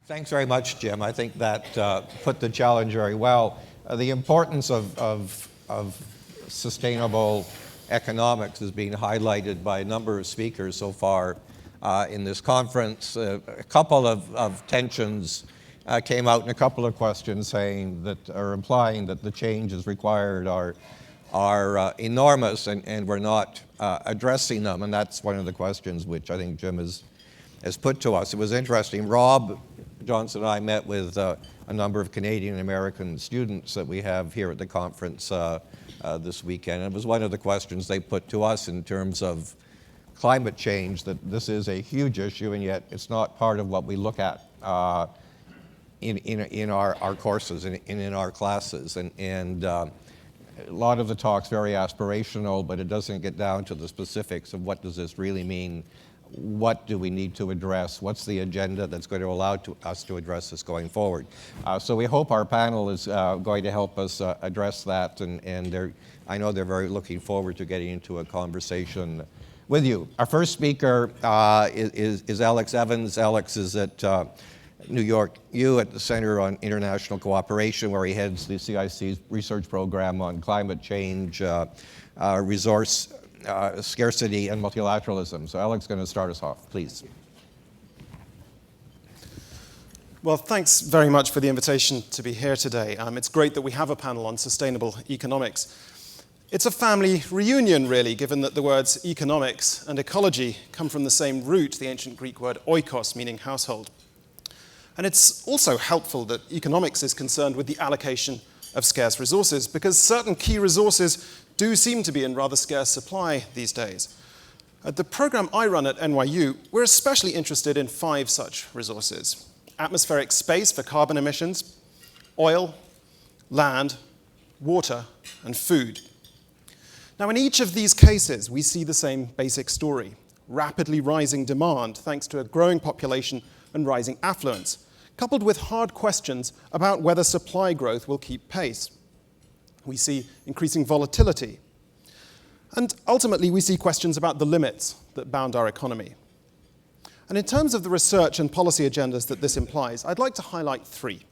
Thanks very much, Jim. I think that put the challenge very well. The importance of sustainable economics is being highlighted by a number of speakers so far in this conference. A couple of tensions came out in a couple of questions saying that, or implying that the changes required are enormous and we're not addressing them, and that's one of the questions which I think Jim has put to us. It was interesting. Rob Johnson and I met with a number of Canadian and American students that we have here at the conference this weekend. And it was one of the questions they put to us in terms of climate change, that this is a huge issue and yet it's not part of what we look at in our courses and in our classes. And a lot of the talk's very aspirational, but it doesn't get down to the specifics of what does this really mean. What do we need to address? What's the agenda that's going to allow us to address this going forward? So we hope our panel is going to help us address that, and I know they're very looking forward to getting into a conversation with you. Our first speaker is Alex Evans. Alex is at New York U at the Center on International Cooperation, where he heads the CIC's research program on climate change, resource scarcity, and multilateralism. So Alex is going to start us off, please. Well, thanks very much for the invitation to be here today. It's great that we have a panel on sustainable economics. It's a family reunion, really, given that the words economics and ecology come from the same root, the ancient Greek word oikos, meaning household. And it's also helpful that economics is concerned with the allocation of scarce resources, because certain key resources do seem to be in rather scarce supply these days. At the program I run at NYU, we're especially interested in 5 such resources: atmospheric space for carbon emissions, oil, land, water, and food. Now, in each of these cases, we see the same basic story: rapidly rising demand thanks to a growing population and rising affluence, coupled with hard questions about whether supply growth will keep pace. We see increasing volatility. And ultimately, we see questions about the limits that bound our economy. And in terms of the research and policy agendas that this implies, I'd like to highlight 3.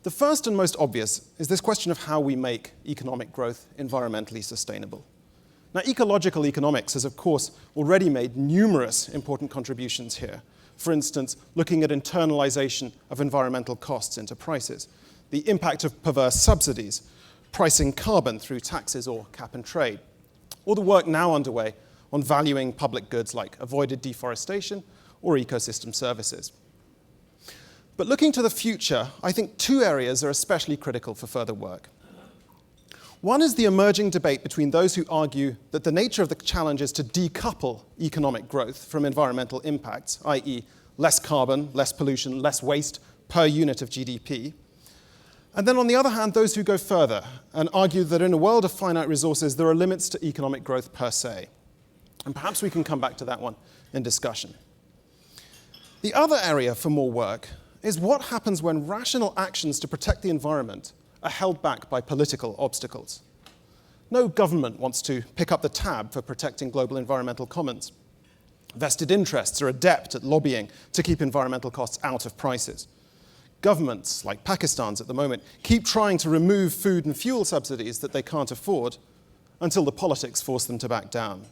The first and most obvious is this question of how we make economic growth environmentally sustainable. Now, ecological economics has, of course, already made numerous important contributions here. For instance, looking at internalization of environmental costs into prices, the impact of perverse subsidies, pricing carbon through taxes or cap and trade, or the work now underway on valuing public goods like avoided deforestation or ecosystem services. But looking to the future, I think 2 areas are especially critical for further work. One is the emerging debate between those who argue that the nature of the challenge is to decouple economic growth from environmental impacts, i.e. less carbon, less pollution, less waste per unit of GDP. And then on the other hand, those who go further and argue that in a world of finite resources, there are limits to economic growth per se. And perhaps we can come back to that one in discussion. The other area for more work is what happens when rational actions to protect the environment are held back by political obstacles. No government wants to pick up the tab for protecting global environmental commons. Vested interests are adept at lobbying to keep environmental costs out of prices. Governments, like Pakistan's at the moment, keep trying to remove food and fuel subsidies that they can't afford until the politics force them to back down.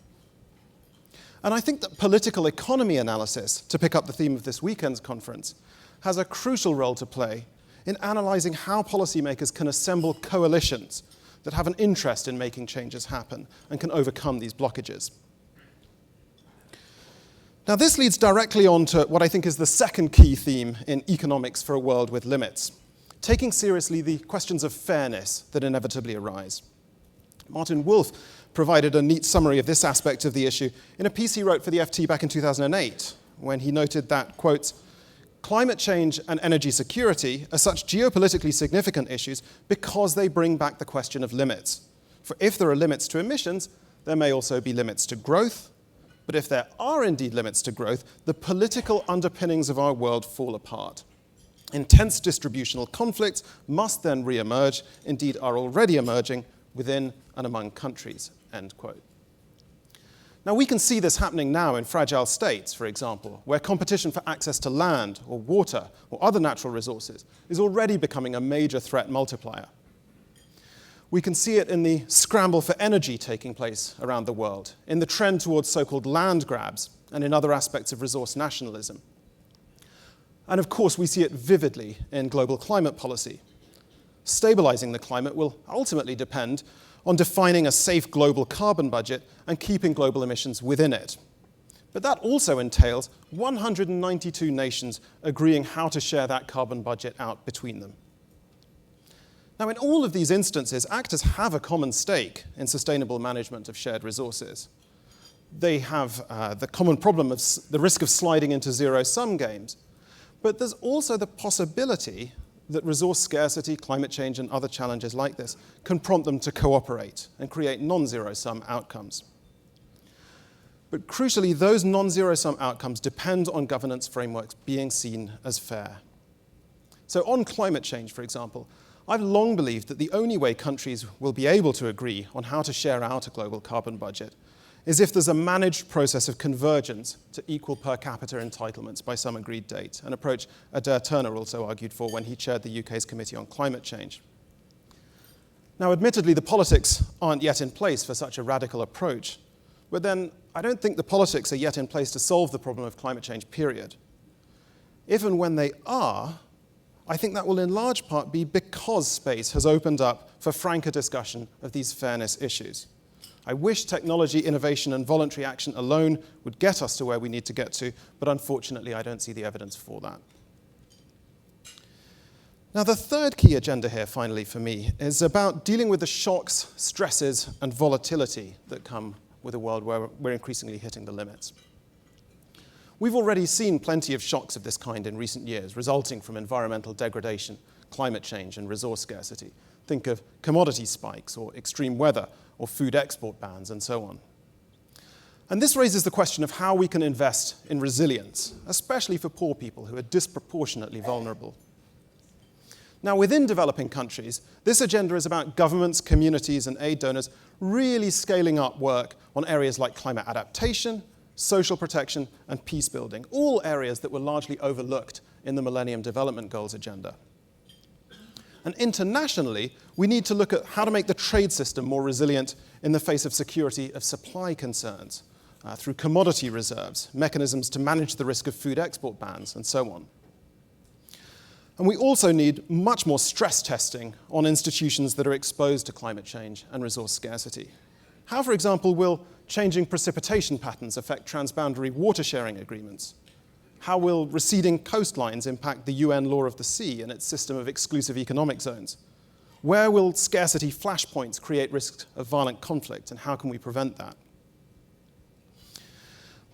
And I think that political economy analysis, to pick up the theme of this weekend's conference, has a crucial role to play in analyzing how policymakers can assemble coalitions that have an interest in making changes happen and can overcome these blockages. Now, this leads directly on to what I think is the second key theme in economics for a world with limits, taking seriously the questions of fairness that inevitably arise. Martin Wolf provided a neat summary of this aspect of the issue in a piece he wrote for the FT back in 2008, when he noted that, quote, climate change and energy security are such geopolitically significant issues because they bring back the question of limits. For if there are limits to emissions, there may also be limits to growth. But if there are indeed limits to growth, the political underpinnings of our world fall apart. Intense distributional conflicts must then re-emerge, indeed are already emerging, within and among countries, end quote. Now, we can see this happening now in fragile states, for example, where competition for access to land or water or other natural resources is already becoming a major threat multiplier. We can see it in the scramble for energy taking place around the world, in the trend towards so-called land grabs, and in other aspects of resource nationalism. And of course, we see it vividly in global climate policy. Stabilizing the climate will ultimately depend on defining a safe global carbon budget and keeping global emissions within it. But that also entails 192 nations agreeing how to share that carbon budget out between them. Now, in all of these instances, actors have a common stake in sustainable management of shared resources. They have the common problem of the risk of sliding into zero-sum games, but there's also the possibility that resource scarcity, climate change, and other challenges like this can prompt them to cooperate and create non-zero-sum outcomes. But crucially, those non-zero-sum outcomes depend on governance frameworks being seen as fair. So on climate change, for example, I've long believed that the only way countries will be able to agree on how to share out a global carbon budget is if there's a managed process of convergence to equal per capita entitlements by some agreed date, an approach Adair Turner also argued for when he chaired the UK's Committee on Climate Change. Now, admittedly, the politics aren't yet in place for such a radical approach, but then I don't think the politics are yet in place to solve the problem of climate change, period. If and when they are, I think that will in large part be because space has opened up for franker discussion of these fairness issues. I wish technology, innovation, and voluntary action alone would get us to where we need to get to, but unfortunately, I don't see the evidence for that. Now, the third key agenda here, finally, for me, is about dealing with the shocks, stresses, and volatility that come with a world where we're increasingly hitting the limits. We've already seen plenty of shocks of this kind in recent years, resulting from environmental degradation, climate change, and resource scarcity. Think of commodity spikes, or extreme weather, or food export bans, and so on. And this raises the question of how we can invest in resilience, especially for poor people who are disproportionately vulnerable. Now, within developing countries, this agenda is about governments, communities, and aid donors really scaling up work on areas like climate adaptation, social protection, and peace building, all areas that were largely overlooked in the Millennium Development Goals agenda. And internationally, we need to look at how to make the trade system more resilient in the face of security of supply concerns, through commodity reserves, mechanisms to manage the risk of food export bans, and so on. And we also need much more stress testing on institutions that are exposed to climate change and resource scarcity. How, for example, will changing precipitation patterns affect transboundary water sharing agreements? How will receding coastlines impact the UN Law of the Sea and its system of exclusive economic zones? Where will scarcity flashpoints create risks of violent conflict, and how can we prevent that?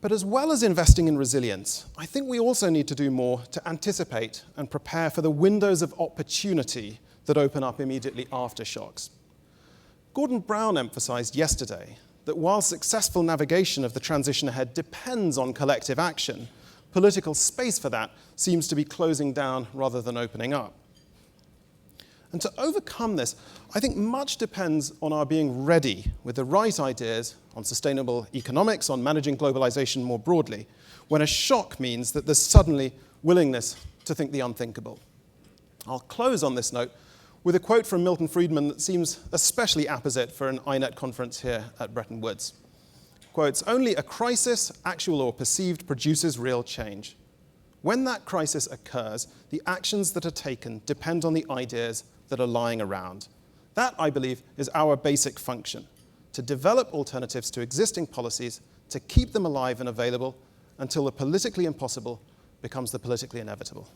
But as well as investing in resilience, I think we also need to do more to anticipate and prepare for the windows of opportunity that open up immediately after shocks. Gordon Brown emphasized yesterday that while successful navigation of the transition ahead depends on collective action, political space for that seems to be closing down rather than opening up. And to overcome this, I think much depends on our being ready with the right ideas on sustainable economics, on managing globalization more broadly, when a shock means that there's suddenly willingness to think the unthinkable. I'll close on this note with a quote from Milton Friedman that seems especially apposite for an INET conference here at Bretton Woods. Quotes, "Only a crisis, actual or perceived, produces real change. When that crisis occurs, the actions that are taken depend on the ideas that are lying around. That, I believe, is our basic function, to develop alternatives to existing policies, to keep them alive and available until the politically impossible becomes the politically inevitable."